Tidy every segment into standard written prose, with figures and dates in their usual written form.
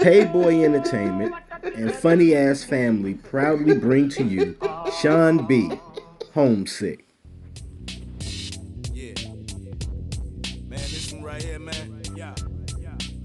Payboy Entertainment and Funny Ass Family proudly bring to you Shaun B, Homesick. Yeah, man, this one right here, man. Yeah,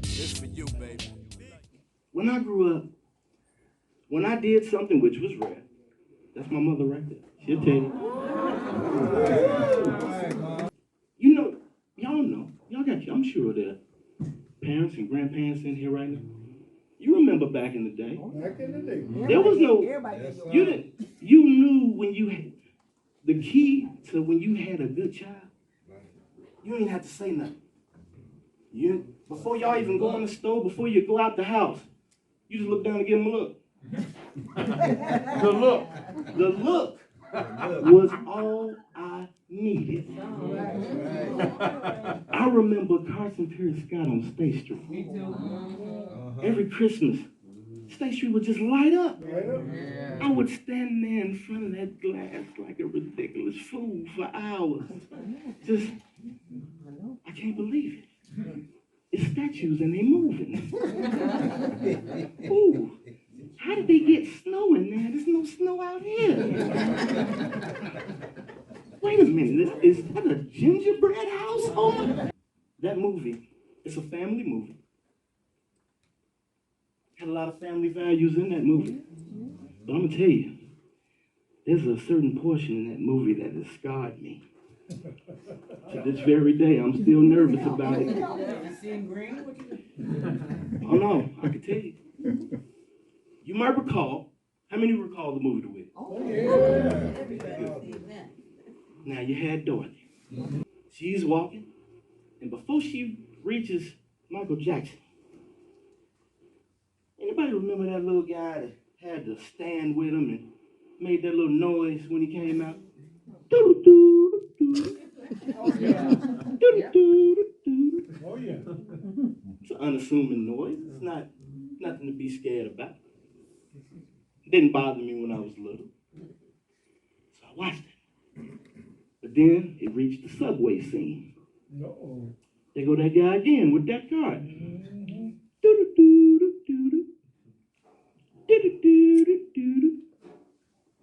it's for you, baby. When I grew up, when I did something which was rare, that's my mother right there. She'll tell you. You know, y'all got, I'm sure there are parents and grandparents in here right now. You remember back in the day. Back in the day. There was no, you knew when you had, the key to when you had a good child, you didn't have to say nothing. Before y'all even go in the store, before you go out the house, you just look down and give them a look. The look was all I needed. I remember Carson Pierce Scott on State Street. Me too. Every Christmas, State Street would just light up. I would stand there in front of that glass like a ridiculous fool for hours. Just, I can't believe it. It's statues and they moving. Ooh, how did they get snow in there? There's no snow out here. Wait a minute, is that a gingerbread house? Oh my. That movie, it's a family movie. Had a lot of family values in that movie. But I'm gonna tell you, there's a certain portion in that movie that has scarred me. To this very day, I'm still nervous about it. Oh no, I can tell you. You might recall, how many recall the movie The Wiz? Oh yeah. Now you had Dorothy. She's walking, and before she reaches Michael Jackson, anybody remember that little guy that had to stand with him and made that little noise when he came out? Oh yeah. Oh yeah. It's an unassuming noise. It's not nothing to be scared about. It didn't bother me when I was little. So I watched it. But then it reached the subway scene. No. There go that guy again with that card.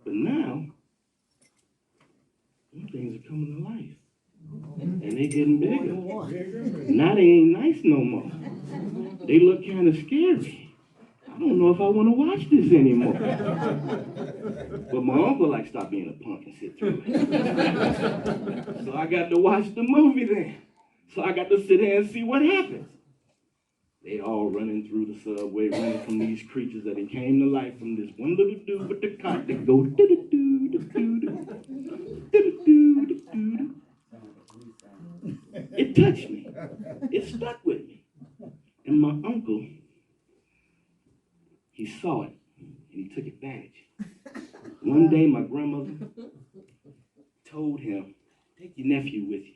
But now, them things are coming to life. And they getting bigger. Now they ain't nice no more. They look kind of scary. I don't know if I want to watch this anymore. But my uncle like, stop being a punk and sit through it. So I got to watch the movie then. So I got to sit there and see what happens. They all running through the subway, running from these creatures that it came to life from this one little dude with the cart that go do-do-do-do-do-do-do-do-do-do. It touched me. It stuck with me. And my uncle, he saw it and he took advantage. One day my grandmother told him, take your nephew with you.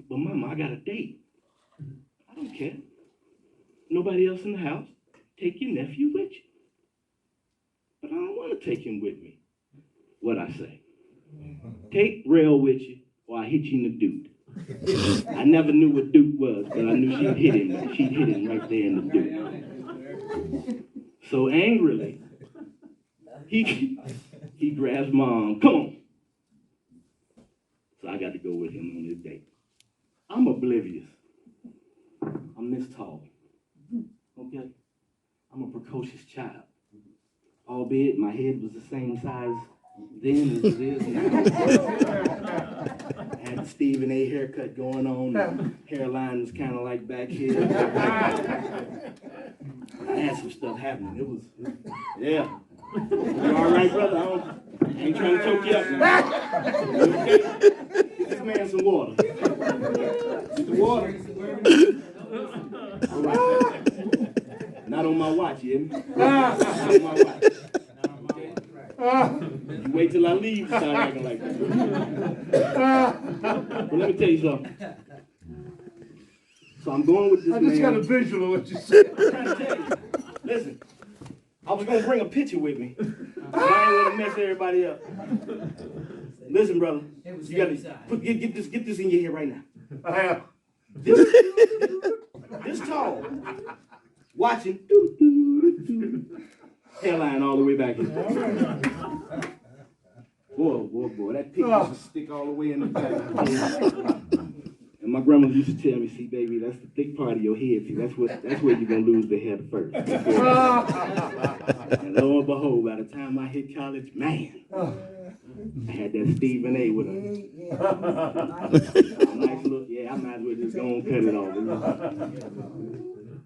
But Mama, I got a date. I don't care. Nobody else in the house. Take your nephew with you. But I don't want to take him with me. What'd I say? Take Rail with you or I hit you in the dude. I never knew what Duke was, but I knew she'd hit him. She'd hit him right there in the Duke. So angrily, he grabs Mom. Come on. So I got to go with him on this date. I'm oblivious. I'm this tall. Okay? I'm a precocious child. Albeit my head was the same size then as it is now. I had the Stephen A. haircut going on. The hairline was kind of like back here. I had some stuff happening. It was yeah. You all right, brother? I ain't trying to choke you up now. You okay? Get this man some water. Get the water. All right. Not on my watch, you hear me? Not on my watch. You wait till I leave to start acting like that. But let me tell you something. So I'm going with this man. I just got a visual of what you said. I'm trying to tell you. Listen, I was going to bring a picture with me. I ain't want to mess everybody up. Listen, brother. You got to get this in your head right now. I have. This tall. Watching. Hairline all the way back here. Boy, that pig used to stick all the way in the back. And my grandmother used to tell me, see, baby, that's the thick part of your head. See, that's where you're going to lose the hair first. And lo and behold, by the time I hit college, man, I had that Stephen A. with a nice look. Yeah, I might as well just go and cut it off.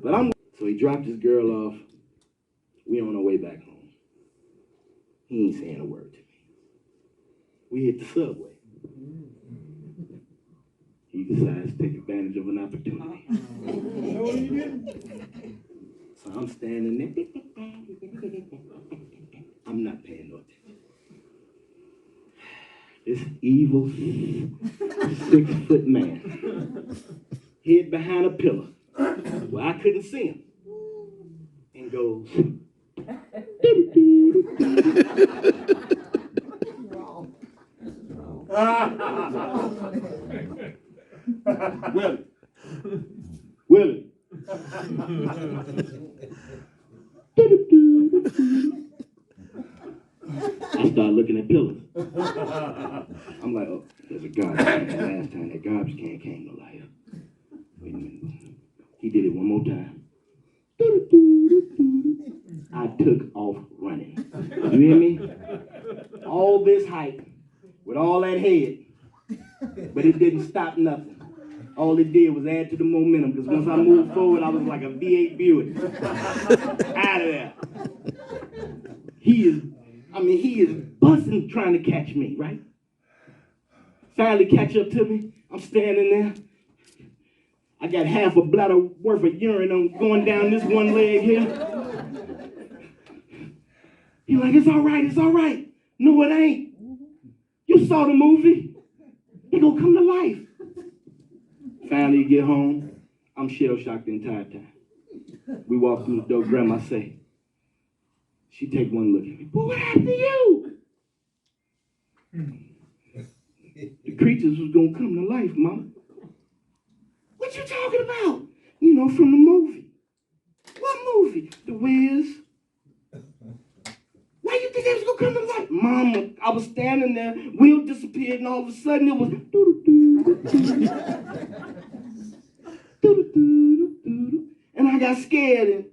But so he dropped his girl off. We on our way back home. He ain't saying a word to me. We hit the subway. He decides to take advantage of an opportunity. So I'm standing there. I'm not paying no attention. This evil 6-foot man hid behind a pillar where I couldn't see him and goes, Willie. I start looking at pillars. I'm like, oh, there's a garbage can. Last time that garbage can came to life. Wait a minute. He did it one more time. I took off running. You hear me? All this height with all that head, but it didn't stop nothing. All it did was add to the momentum, because once I moved forward, I was like a V8 Buick. Out of there. He is busting trying to catch me, right? Finally catch up to me. I'm standing there. I got half a bladder worth of urine on going down this one leg here. He's like, it's all right. No, it ain't. You saw the movie. They gonna come to life. Finally get home. I'm shell-shocked the entire time. We walk through the door. Grandma say, she take one look at me. Boy, what happened to you? The creatures was gonna come to life, Mama. What you talking about? You know, from the movie. What movie? The Wiz. Why you think they was gonna come to life? Mama, I was standing there, wheel disappeared, and all of a sudden it was and I got scared and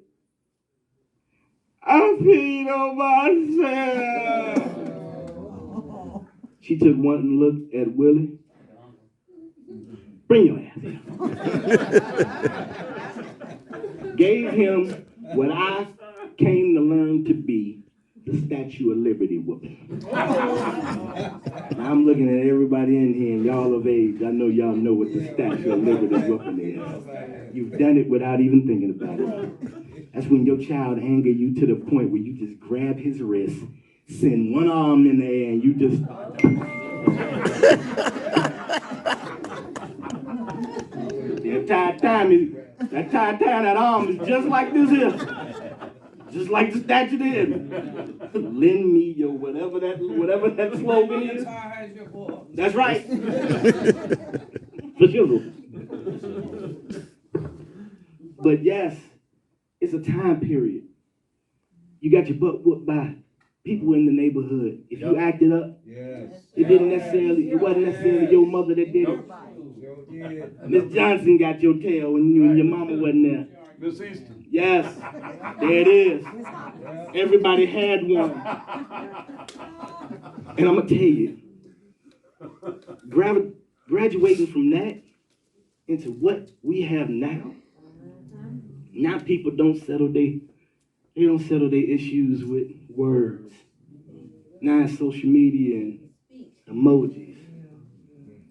I peed on myself. She took one look at Willie. Bring your ass here. Gave him what I came to learn to be the Statue of Liberty whooping. Now I'm looking at everybody in here, and y'all of age. I know y'all know what the Statue of Liberty whooping is. You've done it without even thinking about it. That's when your child anger you to the point where you just grab his wrist, send one arm in the air, and you just... that arm is just like this here. Just like the statue did. Lend me your whatever that slogan is. That's right. For sure. But yes, it's a time period. You got your butt whooped by people in the neighborhood. If you acted up, it wasn't necessarily your mother that did it. Miss Johnson got your tail when your mama wasn't there. Miss Easton. Yes, there it is. Everybody had one. And I'm going to tell you, graduating from that into what we have now people don't settle their issues with words. Now it's social media and emojis.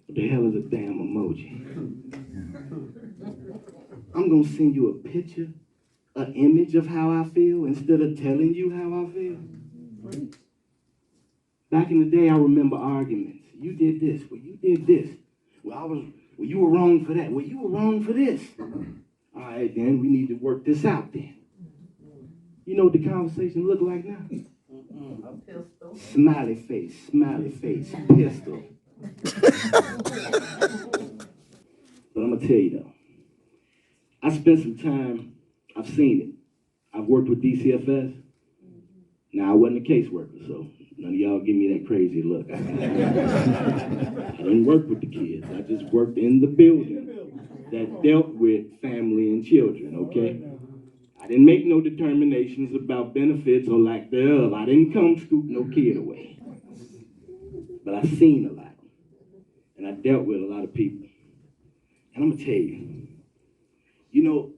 What the hell is a damn emoji? I'm going to send you a picture, an image of how I feel instead of telling you how I feel. Back in the day, I remember arguments. You did this. Well, you did this. Well, you were wrong for that. Well, you were wrong for this. All right, then, we need to work this out then. You know what the conversation look like now? A pistol. Smiley face, pistol. But I'm going to tell you, though, I spent some time, I've seen it. I've worked with DCFS. Now, I wasn't a caseworker, so none of y'all give me that crazy look. I didn't work with the kids. I just worked in the building that dealt with family and children, okay? I didn't make no determinations about benefits or lack thereof. I didn't come scoop no kid away. But I've seen a lot, and I dealt with a lot of people. And I'm gonna tell you, you know,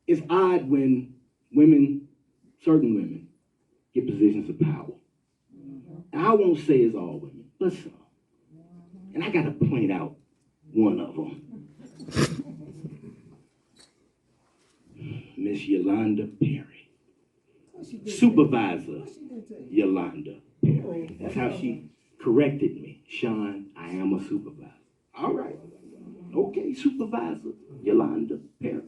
it's odd when women, certain women, get positions of power. And I won't say it's all women, but some. And I gotta point out one of them. Miss Yolanda Perry. Supervisor Yolanda Perry. That's how she corrected me. Shaun, I am a supervisor. All right. Okay, Supervisor Yolanda Perry.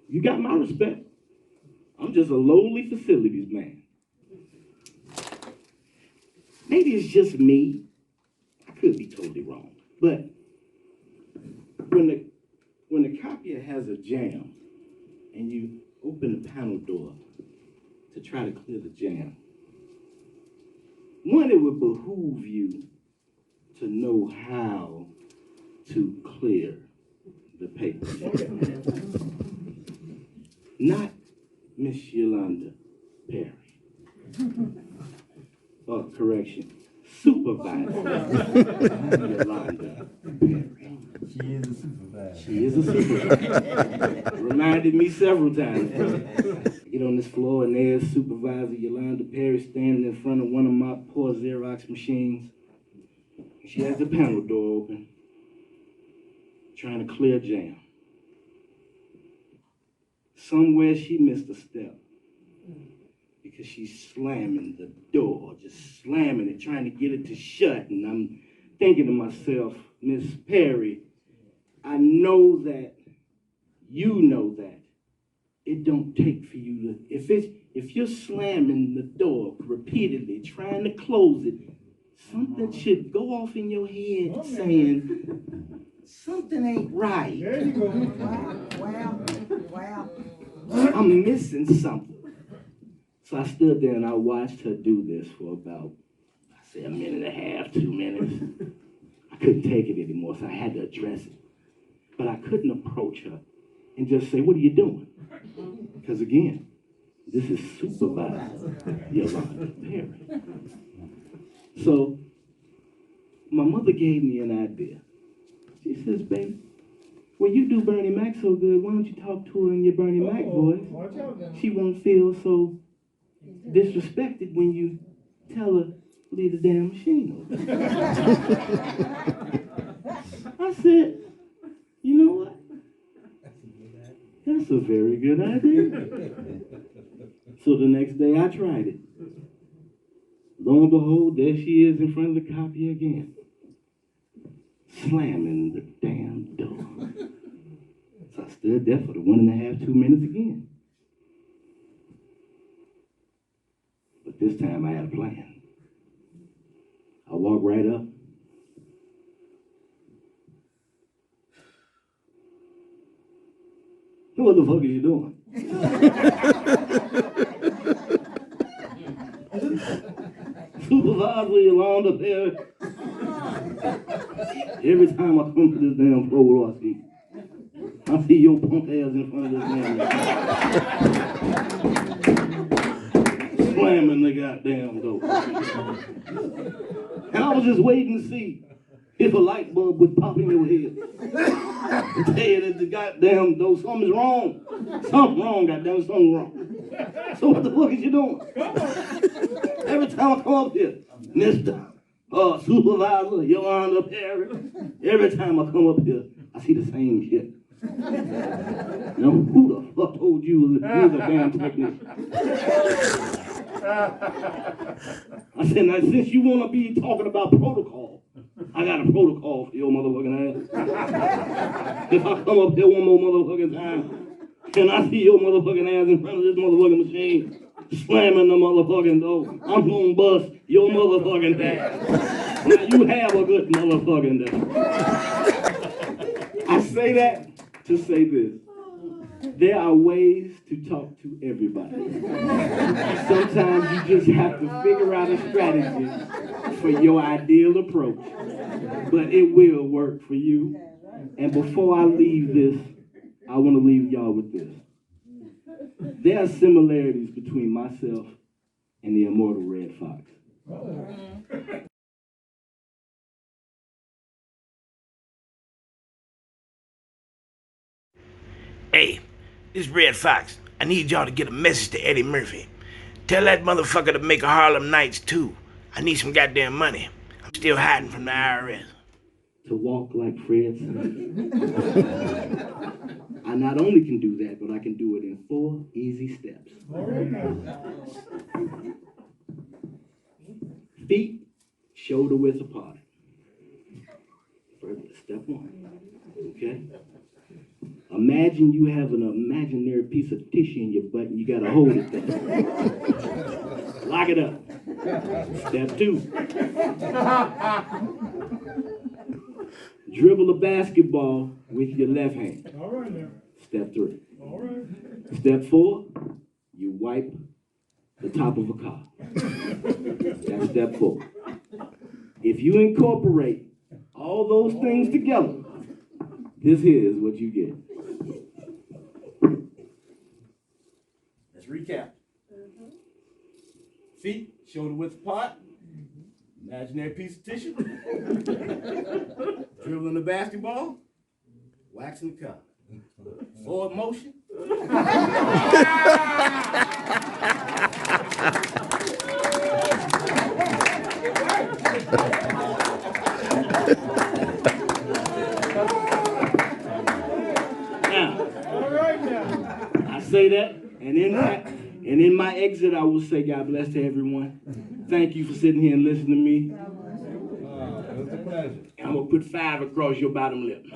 You got my respect. I'm just a lowly facilities man. Maybe it's just me. I could be totally wrong. But when the copier has a jam and you open the panel door to try to clear the jam, one, it would behoove you to know how to clear the paper. Not Miss Yolanda Perry. Oh, correction. Supervisor Yolanda Perry. She is a supervisor. She is a supervisor. Reminded me several times. I get on this floor and there's Supervisor Yolanda Perry standing in front of one of my poor Xerox machines. She has the panel door open, trying to clear jam. Somewhere she missed a step because she's slamming the door, just slamming it, trying to get it to shut. And I'm thinking to myself, Miss Perry, I know that you know that it don't take for you to, if you're slamming the door repeatedly, trying to close it, something should go off in your head saying, something ain't right. There you go. Wow. I'm missing something. So I stood there and I watched her do this for about, I say, a minute and a half, 2 minutes. I couldn't take it anymore, so I had to address it. But I couldn't approach her and just say, what are you doing? Because again, this is Supervisor Yolanda Perry. So my mother gave me an idea. She says, baby, well, you do Bernie Mac so good, why don't you talk to her in your Bernie Mac voice? She won't feel so disrespected when you tell her, leave the damn machine open. I said, you know what? That's a very good idea. So the next day I tried it. Lo and behold, there she is in front of the copy again, slamming the damn door. So I stood there for the 1.5, 2 minutes again. But this time I had a plan. I walked right up. What the fuck are you doing? Supervisor Yolanda Perry. Every time I come to this damn floor, I see your punk ass in front of this man. Slamming the goddamn door. And I was just waiting to see if a light bulb would pop in your head. To tell you that the goddamn door, something's wrong. Something wrong, goddamn, something wrong. So what the fuck is you doing? Every time I come up here, Mr. Supervisor Yolanda Perry, every time I come up here, I see the same shit. Now, who the fuck told you you was a damn technician? I said, now since you want to be talking about protocol, I got a protocol for your motherfucking ass. If I come up here one more motherfucking time, and I see your motherfucking ass in front of this motherfucking machine, slamming the motherfucking door, I'm gonna bust your motherfucking ass. Now you have a good motherfucking day. I say that to to say this. There are ways to talk to everybody. Sometimes you just have to figure out a strategy for your ideal approach. But it will work for you. And before I leave this, I want to leave y'all with this. There are similarities between myself and the immortal Red Fox. Hey, this Red Fox. I need y'all to get a message to Eddie Murphy. Tell that motherfucker to make a Harlem Nights 2. I need some goddamn money. I'm still hiding from the IRS. To walk like Fred Sanford. I not only can do that, but I can do it in 4 easy steps. Feet shoulder width apart. Step 1. Okay? Imagine you have an imaginary piece of tissue in your butt and you gotta hold it there. Lock it up. Step 2. Dribble a basketball with your left hand. All right now. Step 3. All right. Step 4, you wipe the top of a car. That's step 4. If you incorporate all those things together, this here is what you get. Let's recap. Feet, shoulder width apart. Imaginary piece of tissue. Dribbling the basketball. Waxing the car. Forward motion. I say that, and in my exit, I will say, God bless to everyone. Thank you for sitting here and listening to me. It was a pleasure. And I'm gonna put 5 across your bottom lip.